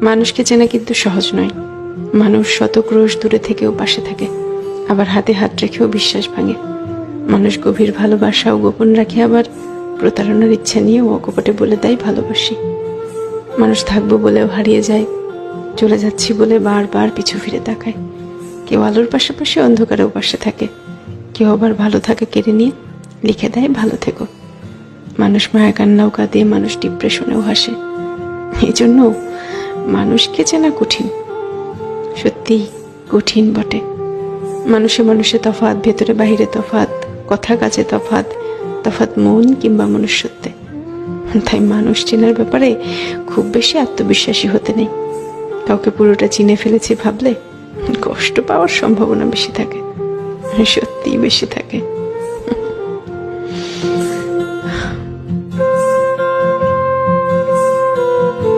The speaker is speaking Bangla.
মানুষকে চেনা কিন্তু সহজ নয়। মানুষ শত ক্রোশ দূরে থেকেও পাশে থাকে, আবার হাতে হাত রেখেও বিশ্বাস ভাঙে। মানুষ গভীর ভালোবাসাও গোপন রাখে, আবার প্রতারণার ইচ্ছা নিয়েও অকপটে বলে দেয় ভালোবাসি। মানুষ থাকবো বলেও হারিয়ে যায়, চলে যাচ্ছি বলে বারবার পিছু ফিরে তাকায়। কেউ আলোর পাশাপাশি অন্ধকারেও পাশে থাকে, কেউ আবার ভালো থাকে কেড়ে নিয়ে লিখে দেয় ভালো থেকো। মানুষ মায়া কান্নাও কাঁদে, মানুষ ডিপ্রেশনেও হাসে। এই জন্য মানুষকে চেনা কঠিন, সত্যি কঠিন বটে। মানুষে মানুষে তফাৎ, ভেতরে বাহিরে তফাৎ, কথা কাজে তফাৎ, তফাৎ মন কিংবা মনুষ্যত্বে। তাই মানুষ চেনার ব্যাপারে খুব বেশি আত্মবিশ্বাসী হতে নেই। কাউকে পুরোটা চিনে ফেলেছি ভাবলে কষ্ট পাওয়ার সম্ভাবনা বেশি থাকে, সত্যিই বেশি থাকে।